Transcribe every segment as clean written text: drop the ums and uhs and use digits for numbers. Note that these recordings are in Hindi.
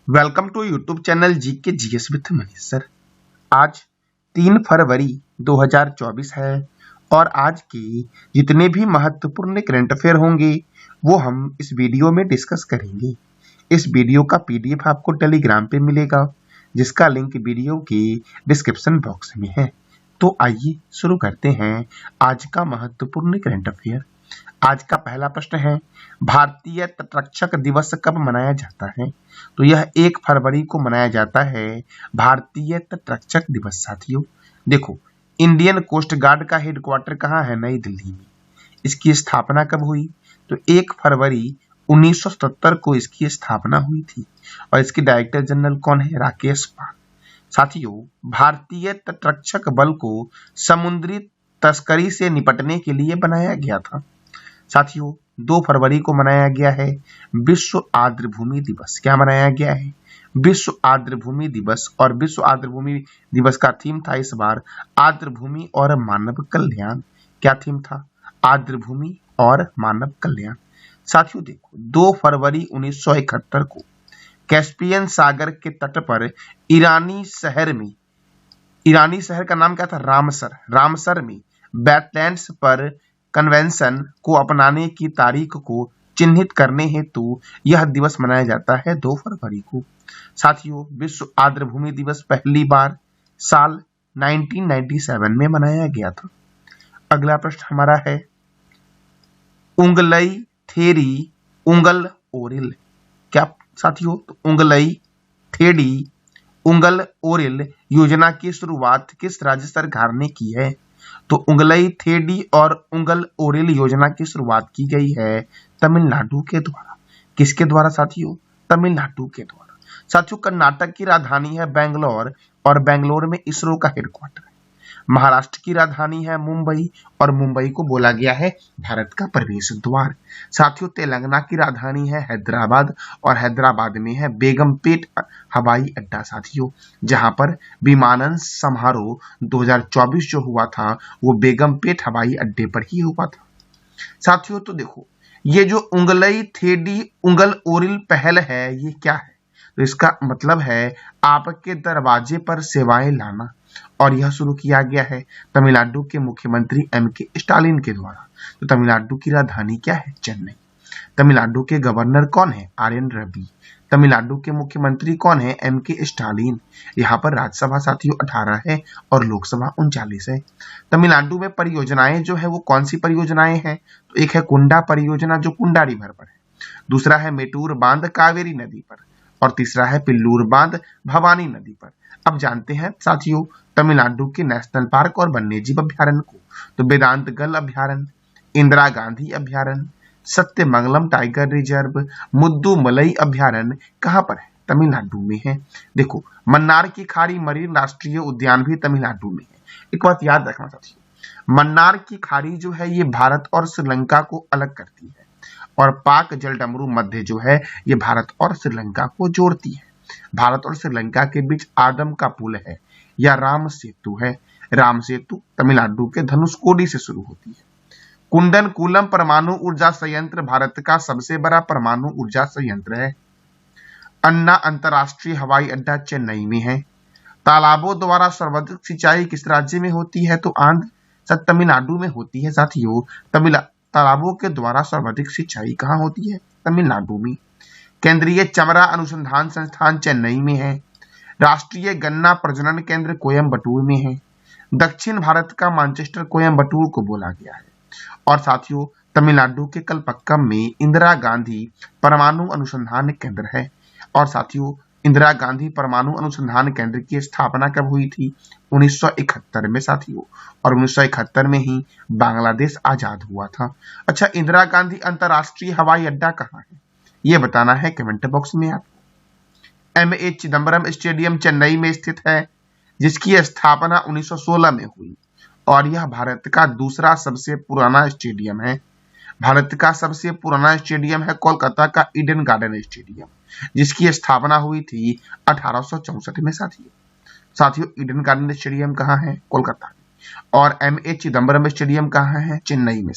Welcome to YouTube channel GK GS with Manish sir. आज 3 फरवरी 2024 है और आज के जितने भी महत्वपूर्ण करंट अफेयर होंगे वो हम इस वीडियो में डिस्कस करेंगे। इस वीडियो का पीडीएफ आपको टेलीग्राम पे मिलेगा जिसका लिंक वीडियो के डिस्क्रिप्शन बॉक्स में है। तो आइए शुरू करते हैं आज का महत्वपूर्ण करंट अफेयर। आज का पहला प्रश्न है, भारतीय तटरक्षक दिवस कब मनाया जाता है? तो यह 1 फरवरी को मनाया जाता है भारतीय तटरक्षक दिवस। साथियों देखो, इंडियन कोस्ट गार्ड का हेडक्वार्टर कहाँ है? नई दिल्ली में। इसकी स्थापना कब हुई? तो 1 फरवरी 1977 को इसकी स्थापना हुई थी और इसके डायरेक्टर जनरल कौन है? राकेश पाल। साथियों, भारतीय तटरक्षक बल को समुद्री तस्करी से निपटने के लिए बनाया गया था। साथियों, 2 फरवरी को मनाया गया है विश्व आर्द्रभूमि दिवस। क्या मनाया गया है? विश्व आर्द्रभूमि दिवस। और विश्व आर्द्रभूमि दिवस का थीम था इस बार आर्द्रभूमि और मानव कल्याण। क्या थीम था? आर्द्रभूमि और मानव कल्याण। साथियों देखो, 2 फरवरी 1971 को कैस्पियन सागर के तट पर ईरानी शहर का नाम क्या था? रामसर में वेटलैंड्स पर कन्वेंशन को अपनाने की तारीख को चिन्हित करने हेतु यह दिवस मनाया जाता है 2 फरवरी को। साथियों, विश्व आर्द्रभूमि दिवस पहली बार साल 1997 में मनाया गया था। अगला प्रश्न हमारा है, उंगलई थेरी उंगल ओरिल। क्या साथियों? तो उंगलई थेरी उंगल ओरिल योजना की शुरुआत किस राज्य सरकार ने की है? तो उंगलई थेडी और उंगल ओरिल योजना की शुरुआत की गई है तमिलनाडु के द्वारा। किसके द्वारा साथियों? तमिलनाडु के द्वारा। साथियों, कर्नाटक की राजधानी है बेंगलोर और बेंगलोर में इसरो का हेडक्वार्टर है। महाराष्ट्र की राजधानी है मुंबई और मुंबई को बोला गया है भारत का प्रवेश द्वार। साथियों, तेलंगाना की राजधानी है हैदराबाद और हैदराबाद में है बेगमपेट हवाई अड्डा। साथियों, जहां पर विमानन समारोह 2024 जो हुआ था वो बेगमपेट हवाई अड्डे पर ही हुआ था। साथियों तो देखो, ये जो उंगलई थेडी उंगल ओरिल पहल है ये क्या है? तो इसका मतलब है आपके दरवाजे पर सेवाएं लाना, और यह शुरू किया गया है तमिलनाडु के मुख्यमंत्री एम.के. स्टालिन के द्वारा। तो तमिलनाडु की राजधानी क्या है? चेन्नई। तमिलनाडु के गवर्नर कौन है? आर.एन. रवि। तमिलनाडु के मुख्यमंत्री कौन है? एम.के. स्टालिन। यहाँ पर राज्यसभा साथियों 18 है और लोकसभा 39 है। तमिलनाडु में परियोजनाएं जो है वो कौन सी परियोजनाएं हैं? तो एक है कुंडा परियोजना जो कुंडा रिवर पर है, दूसरा है मेटूर बांध कावेरी नदी पर, और तीसरा है पिल्लूर बांध भवानी नदी पर। अब जानते हैं साथियों तमिलनाडु के नेशनल पार्क और वन्यजीव अभ्यारण्य को। तो वेदांत गल अभ्यारण्य, इंदिरा गांधी अभ्यारण्य, सत्यमंगलम टाइगर रिजर्व, मुद्दुमलई अभ्यारण्य कहाँ पर है? तमिलनाडु में है। देखो, मन्नार की खाड़ी मरीन राष्ट्रीय उद्यान भी तमिलनाडु में है। एक बात याद रखना साथियों, मन्नार की खाड़ी जो है ये भारत और श्रीलंका को अलग करती है और पाक जलडमरू मध्य जो है ये भारत और श्रीलंका को जोड़ती है। भारत और श्रीलंका के बीच आदम का पुल है या राम सेतु है। राम सेतु तमिलनाडु के धनुषकोडी से शुरू होती है। कुंडनकुलम परमाणु ऊर्जा संयंत्र भारत का सबसे बड़ा परमाणु ऊर्जा संयंत्र है। अन्ना अंतरराष्ट्रीय हवाई अड्डा चेन्नई में है। तालाबों द्वारा सर्वाधिक सिंचाई किस राज्य में होती है? तो तमिलनाडु में होती है। साथियों, तालाबों के द्वारा सर्वाधिक सिंचाई कहाँ होती है? तमिलनाडु में। केंद्रीय चमड़ा अनुसंधान संस्थान चेन्नई में है। राष्ट्रीय गन्ना प्रजनन केंद्र कोयम्बटूर में है। दक्षिण भारत का मैनचेस्टर कोयम्बटूर को बोला गया है। और साथियों, तमिलनाडु के कलपक्कम में इंदिरा गांधी परमाणु अनुसंधान केंद्र है। और साथियों, इंदिरा गांधी परमाणु अनुसंधान केंद्र की स्थापना कब हुई थी? 1971 में साथियों, और 1971 में ही बांग्लादेश आजाद हुआ था। अच्छा, इंदिरा गांधी अंतरराष्ट्रीय हवाई अड्डा कहाँ है ये बताना है कमेंट बॉक्स में आपको। एम.ए. चिदम्बरम स्टेडियम चेन्नई में स्थित है जिसकी स्थापना 1916 में हुई और यह भारत का दूसरा सबसे पुराना स्टेडियम है। भारत का सबसे पुराना स्टेडियम है कोलकाता का ईडन गार्डन स्टेडियम जिसकी स्थापना हुई थी 1864 में। साथियों ईडन गार्डन स्टेडियम कहाँ है? कोलकाता में। और एम.ए. चिदम्बरम स्टेडियम कहाँ है? चेन्नई में।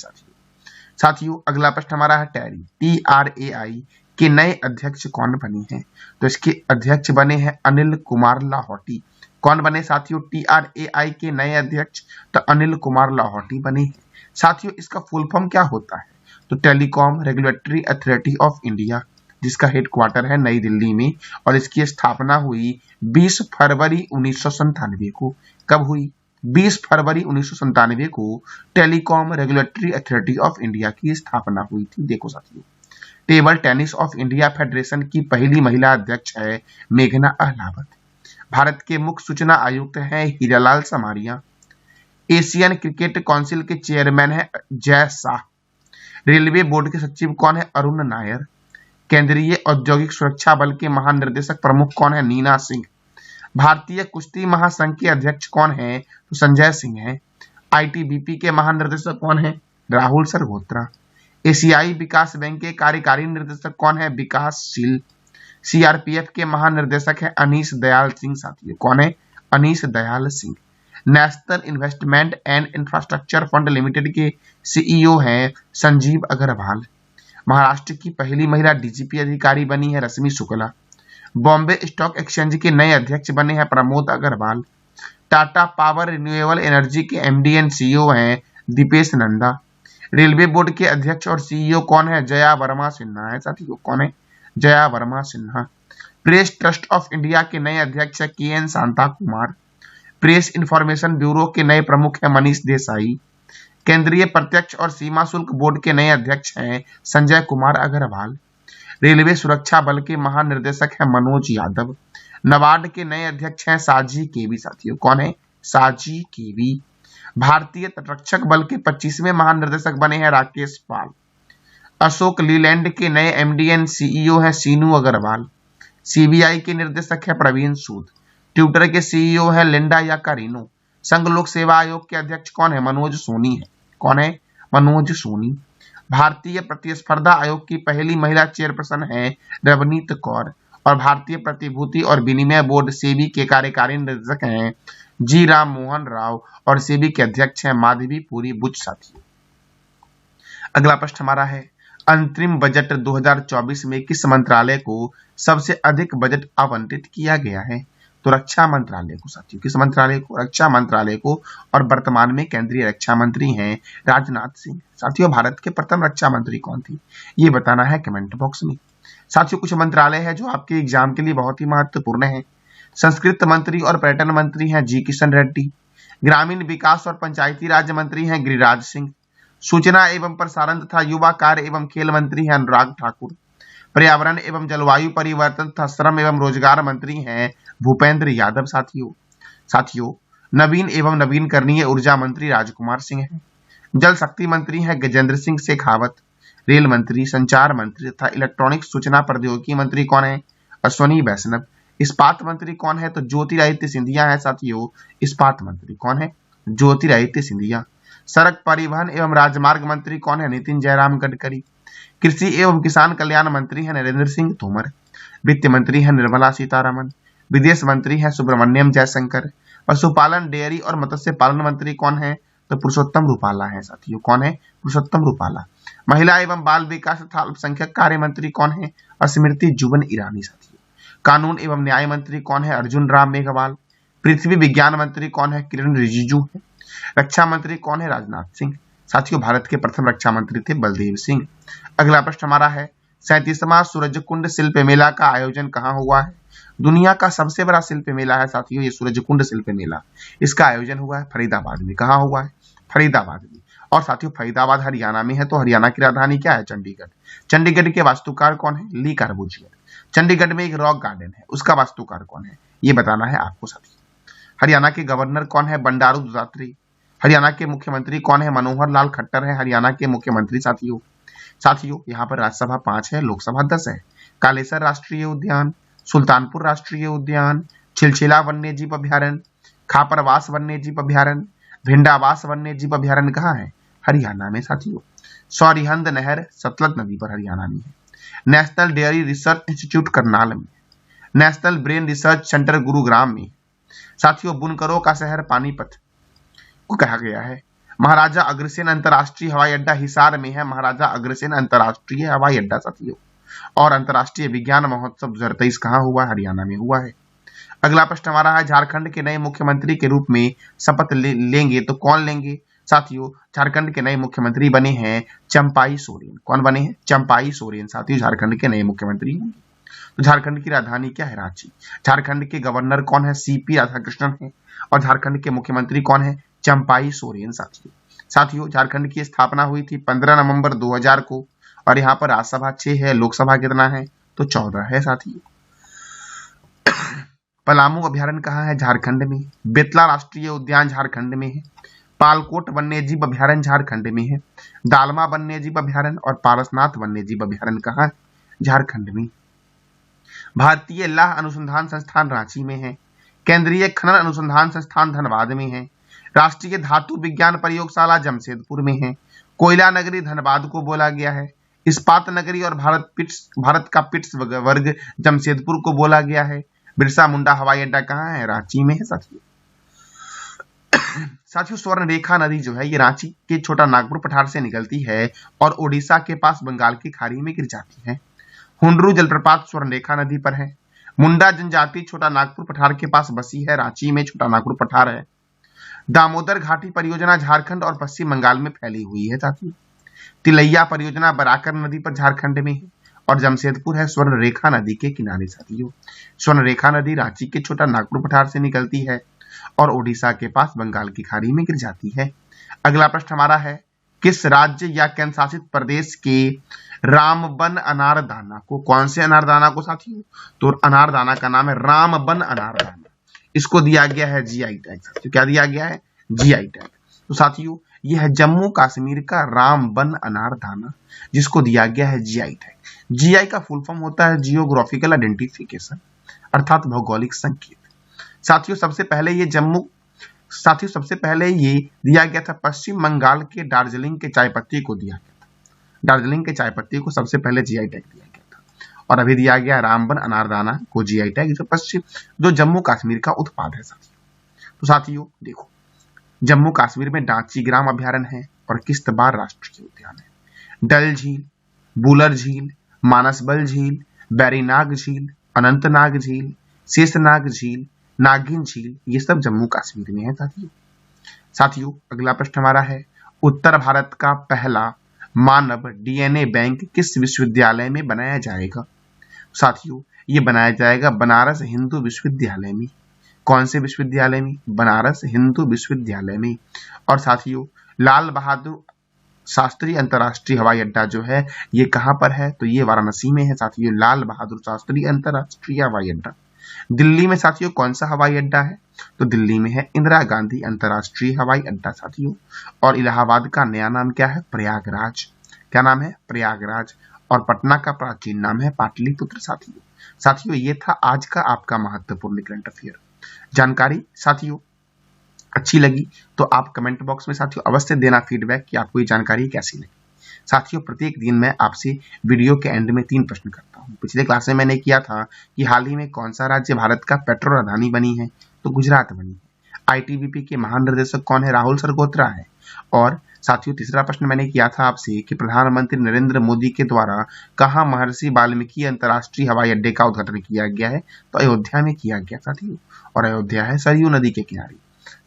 साथियों अगला प्रश्न हमारा है टैरी, TRAI के नए अध्यक्ष कौन बने हैं? तो इसके अध्यक्ष बने हैं अनिल कुमार लाहौटी। कौन बने साथियों? TRAI के नए अध्यक्ष तो अनिल कुमार लाहौटी बने हैं। साथियों इसका फुल फॉर्म क्या होता है? तो telecom regulatory authority of India, जिसका हेडक्वार्टर है नई दिल्ली में, और इसकी स्थापना हुई 20 फरवरी 1997 को। कब हुई? 20 फरवरी 1997 को telecom regulatory authority of India की स्थापना हुई थी। देखो साथियों, table tennis of India federation की पहली महिला अध्यक्ष है मेघना अहलावत। भारत के मुख्य सूचना आयुक्त हैं Hiralal Samaria. Asian cricket council के चेयरमैन है जय शाह। रेलवे बोर्ड के सचिव कौन है? अरुण नायर। केंद्रीय औद्योगिक सुरक्षा बल के महानिर्देशक प्रमुख कौन है? नीना सिंह। भारतीय कुश्ती महासंघ के अध्यक्ष कौन है? तो संजय सिंह है। ITBP के महानिर्देशक कौन है? राहुल सरगोत्रा। एशियाई विकास बैंक के कार्यकारी निर्देशक कौन है? विकासशील। CRPF के महानिर्देशक है अनीश दयाल सिंह। साथियों कौन है? Anish Dayal Singh. National investment and infrastructure fund limited के CEO हैं संजीव अग्रवाल। महाराष्ट्र की पहली महिला DGP अधिकारी बनी है रश्मि शुक्ला। बॉम्बे स्टॉक एक्सचेंज के नए अध्यक्ष बने हैं Pramod Agarwal. Tata power renewable energy के MD एंड CEO हैं दीपेश नंदा। रेलवे बोर्ड के अध्यक्ष और CEO कौन है? जया वर्मा सिन्हा है। साथियों कौन है? Jaya Verma Sinha. Press trust of India के नए अध्यक्ष है KN Shanta Kumar. Press information bureau के नए प्रमुख है मनीष देसाई। केंद्रीय प्रत्यक्ष और सीमा शुल्क बोर्ड के नए अध्यक्ष हैं संजय कुमार अग्रवाल। रेलवे सुरक्षा बल के महानिर्देशक हैं मनोज यादव। नबार्ड के नए अध्यक्ष हैं साजी केवी। साथियों कौन है? साजी केवी। भारतीय तटरक्षक बल के 25वें महानिर्देशक बने हैं राकेश पाल। अशोक लीलैंड के नए MD एंड CEO हैं सीनू अग्रवाल। CBI के निर्देशक है प्रवीण सूद। ट्विटर के CEO है लिंडा याकारिनो। संघ लोक सेवा आयोग के अध्यक्ष कौन है? मनोज सोनी है। कौन है? मनोज सोनी। भारतीय प्रतिस्पर्धा आयोग की पहली महिला चेयरपर्सन है रवनीत कौर। और भारतीय प्रतिभूति और विनिमय बोर्ड SEBI के कार्यकारी निर्देशक हैं जी राम मोहन राव और SEBI के अध्यक्ष हैं माधवी पुरी बुच। साथियों अगला प्रश्न हमारा है, अंतरिम बजट 2024 में किस मंत्रालय को सबसे अधिक बजट आवंटित किया गया है? तो रक्षा मंत्रालय को। साथियों किस मंत्रालय को? रक्षा मंत्रालय को। और वर्तमान में केंद्रीय रक्षा मंत्री हैं राजनाथ सिंह। साथियों भारत के प्रथम रक्षा मंत्री कौन थी? ये बताना है कमेंट बॉक्स में। साथियों कुछ मंत्रालय है जो आपके एग्जाम के लिए बहुत ही महत्वपूर्ण है। संस्कृत मंत्री और पर्यटन मंत्री हैं जी किशन रेड्डी। ग्रामीण विकास और पंचायती राज मंत्री हैं गिरिराज सिंह। सूचना एवं प्रसारण तथा युवा कार्य एवं खेल मंत्री हैं अनुराग ठाकुर। पर्यावरण एवं जलवायु परिवर्तन तथा श्रम एवं रोजगार मंत्री हैं भूपेंद्र यादव। साथियों नवीन एवं नवीनकरणीय ऊर्जा मंत्री राजकुमार सिंह हैं। जल शक्ति मंत्री हैं गजेंद्र सिंह शेखावत। रेल मंत्री, संचार मंत्री तथा इलेक्ट्रॉनिक सूचना प्रौद्योगिकी मंत्री कौन है? अश्वनी वैष्णव। इस्पात मंत्री कौन है? तो ज्योतिरादित्य सिंधिया है। साथियों इस्पात मंत्री कौन है? ज्योतिरादित्य सिंधिया। सड़क परिवहन एवं राजमार्ग मंत्री कौन है? नितिन जयराम गडकरी। कृषि एवं किसान कल्याण मंत्री है नरेंद्र सिंह तोमर। वित्त मंत्री है निर्मला सीतारमन। विदेश मंत्री है सुब्रमण्यम जयशंकर। पशुपालन, डेयरी और मत्स्य पालन मंत्री कौन है? तो पुरुषोत्तम रूपाला है। साथियों कौन है? पुरुषोत्तम रूपाला। महिला एवं बाल विकास तथा अल्पसंख्यक कार्य मंत्री कौन है? स्मृति जुबिन ईरानी। साथियों कानून एवं न्याय मंत्री कौन है? अर्जुन राम मेघवाल। पृथ्वी विज्ञान मंत्री कौन है? किरण रिजिजू है। रक्षा मंत्री कौन है? राजनाथ सिंह। साथियों भारत के प्रथम रक्षा मंत्री थे बलदेव सिंह। अगला प्रश्न हमारा है, 37वां सूरजकुंड शिल्प मेला का आयोजन कहाँ हुआ है? दुनिया का सबसे बड़ा शिल्प मेला है साथियों ये सूरजकुंड शिल्प मेला। इसका आयोजन हुआ है फरीदाबाद में। कहाँ हुआ है? फरीदाबाद में। और साथियों फरीदाबाद हरियाणा में है, तो हरियाणा की राजधानी क्या है? चंडीगढ़। चंडीगढ़ के वास्तुकार कौन है? ली कार्बूजियर। चंडीगढ़ में एक रॉक गार्डन है, उसका वास्तुकार कौन है? ये बताना है आपको साथियों। हरियाणा के गवर्नर कौन है? बंडारू दत्तात्रेय। हरियाणा के मुख्यमंत्री कौन है? मनोहर लाल खट्टर है हरियाणा के मुख्यमंत्री। साथियों यहाँ पर राज्यसभा 5 है, लोकसभा 10 है। कालेसर राष्ट्रीय उद्यान, सुल्तानपुर राष्ट्रीय उद्यान, छिलछिला वन्य जीव अभ्यारण्य, खापरवास वन्य जीव अभ्यारण्य, भिंडावास वन्य जीव अभ्यारण्य कहाँ है? हरियाणा में। साथियों सौरिहंद नहर सतलज नदी पर हरियाणा में है। National dairy research institute Karnal में। National brain research centre Gurugram में। साथियों बुनकरों का शहर पानीपत को कहा गया है। महाराजा अग्रसेन अंतरराष्ट्रीय हवाई अड्डा हिसार में है। महाराजा अग्रसेन अंतरराष्ट्रीय हवाई अड्डा। साथियों और अंतर्राष्ट्रीय विज्ञान महोत्सव 2023 कहाँ हुआ? हरियाणा में हुआ है। अगला प्रश्न हमारा है, झारखंड के नए मुख्यमंत्री के रूप में शपथ लेंगे तो कौन लेंगे? साथियों, झारखंड के नए मुख्यमंत्री बने हैं चंपाई सोरेन। कौन बने हैं? चंपाई सोरेन साथियों झारखंड के नए मुख्यमंत्री होंगे। तो झारखंड की राजधानी क्या है? रांची। झारखंड के गवर्नर कौन है? सीपी राधाकृष्णन है। और झारखंड के मुख्यमंत्री कौन है? चंपाई सोरेन साथियों झारखंड की स्थापना हुई थी 15 नवंबर 2000 को, और यहाँ पर राज्यसभा 6 है, लोकसभा कितना है? तो 14 है साथियों। पलामू अभ्यारण्य कहाँ है? झारखंड में। बेतला राष्ट्रीय उद्यान झारखंड में है। पालकोट वन्यजीव अभ्यारण्य झारखंड में है। दालमा वन्यजीव अभ्यारण्य और पारसनाथ वन्यजीव अभ्यारण्य कहाँ है? झारखंड में। भारतीय लौह अनुसंधान संस्थान रांची में है। केंद्रीय खनन अनुसंधान संस्थान धनबाद में है। राष्ट्रीय धातु विज्ञान प्रयोगशाला जमशेदपुर में है। कोयला नगरी धनबाद को बोला गया है। इस्पात नगरी और भारत का पिट्सबर्ग जमशेदपुर को बोला गया है। बिरसा मुंडा हवाई अड्डा कहाँ है? रांची में है साथियों स्वर्ण रेखा नदी जो है ये रांची के छोटा नागपुर पठार से निकलती है और ओडिशा के पास बंगाल की खाड़ी में गिर जाती है। हुंडरू जलप्रपात स्वर्ण रेखा नदी पर है। मुंडा जनजाति छोटा नागपुर पठार के पास बसी है। रांची में छोटा नागपुर पठार है। दामोदर घाटी परियोजना झारखंड और पश्चिम बंगाल में फैली हुई है साथियों। तिलैया परियोजना बराकर नदी पर झारखंड में है। और जमशेदपुर है स्वर्ण रेखा नदी के किनारे साथियों। स्वर्ण रेखा नदी रांची के छोटा नागपुर पठार से निकलती है और ओडिशा के पास बंगाल की खाड़ी में गिर जाती है। अगला प्रश्न हमारा है, किस राज्य या केंद्र शासित प्रदेश के रामबन अनारदाना को, कौन से अनारदाना को साथियों? तो अनारदाना का नाम है रामबन अनारदाना। इसको दिया गया है जीआई टैग साथियों। क्या दिया गया है? GI tag. तो साथियों यह है जम्मू कश्मीर का रामबन अनारदाना जिसको दिया गया है जीआई टैग। जीआई का फुल फॉर्म होता है जियोग्राफिकल आइडेंटिफिकेशन अर्थात भौगोलिक संकेत। साथियों सबसे पहले ये दिया गया था पश्चिम बंगाल के दार्जिलिंग के चाय पत्ती को दिया गया था। दार्जिलिंग के चाय पत्ती को सबसे पहले जीआई टैग दिया गया था और अभी दिया गया रामबन अनारदाना को जीआई टैग जो जम्मू कश्मीर का उत्पाद है साथियों। तो साथियों देखो, जम्मू कश्मीर में डांची ग्राम अभ्यारण्य है और किश्तवाड़ राष्ट्रीय उद्यान है। डल झील, बुलर झील, मानसबल झील, बैरीनाग झील, अनंतनाग झील, शेषनाग झील, नागिन झील, ये सब जम्मू कश्मीर में है साथियों अगला प्रश्न हमारा है, उत्तर भारत का पहला मानव डीएनए बैंक किस विश्वविद्यालय में बनाया जाएगा? साथियों ये बनाया जाएगा बनारस हिंदू विश्वविद्यालय में। कौन से विश्वविद्यालय में? बनारस हिंदू विश्वविद्यालय में। और साथियों लाल बहादुर शास्त्री अंतरराष्ट्रीय हवाई अड्डा जो है ये कहां पर है? तो ये वाराणसी में है साथियों, लाल बहादुर शास्त्री अंतरराष्ट्रीय हवाई अड्डा। दिल्ली में साथियों कौन सा हवाई अड्डा है? तो दिल्ली में है इंदिरा गांधी अंतरराष्ट्रीय हवाई अड्डा साथियों। और इलाहाबाद का नया नाम क्या है? प्रयागराज। क्या नाम है? प्रयागराज। और पटना का प्राचीन नाम है पाटलिपुत्र साथियों ये था आज का आपका महत्वपूर्ण करंट अफेयर जानकारी। साथियों अच्छी लगी तो आप कमेंट बॉक्स में साथियों अवश्य देना फीडबैक कि आपको ये जानकारी कैसी लगी। साथियों प्रत्येक दिन मैं आपसे वीडियो के एंड में 3 प्रश्न करता हूं। पिछले क्लास में मैंने किया था कि हाल ही में कौन सा राज्य भारत का पेट्रो राजधानी बनी है? तो गुजरात बनी है। आईटीबीपी के महानिदेशक कौन है? राहुल सरगोत्रा है। और साथियों तीसरा प्रश्न मैंने किया था आपसे कि प्रधानमंत्री नरेंद्र मोदी के द्वारा कहां महर्षि वाल्मीकि अंतरराष्ट्रीय हवाई अड्डे का उद्घाटन किया गया है? तो अयोध्या में किया गया साथियों। और अयोध्या है सरयू नदी के किनारे।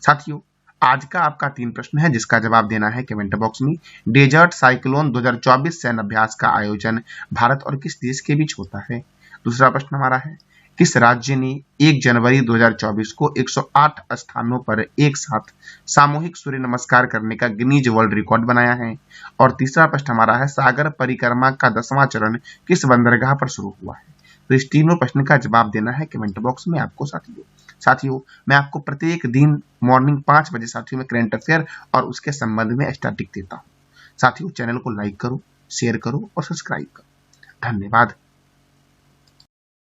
साथियों आज का आपका 3 प्रश्न है जिसका जवाब देना है कमेंट बॉक्स में। डेजर्ट साइक्लोन 2024 सैन्य अभ्यास का आयोजन भारत और किस देश के बीच होता है? दूसरा प्रश्न हमारा है, किस राज्य ने 1 जनवरी 2024 को 108 स्थानों पर एक साथ सामूहिक सूर्य नमस्कार करने का गिनीज वर्ल्ड रिकॉर्ड बनाया है? और तीसरा प्रश्न हमारा है, सागर परिक्रमा का 10वां चरण किस बंदरगाह पर शुरू हुआ है? तो इस तीनों प्रश्न का जवाब देना है कमेंट बॉक्स में आपको साथियों मैं आपको प्रत्येक दिन मॉर्निंग 5 बजे साथियों में करंट अफेयर और उसके संबंध में स्टैटिक देता हूं। साथियों चैनल को लाइक करो, शेयर करो और सब्सक्राइब करो। धन्यवाद।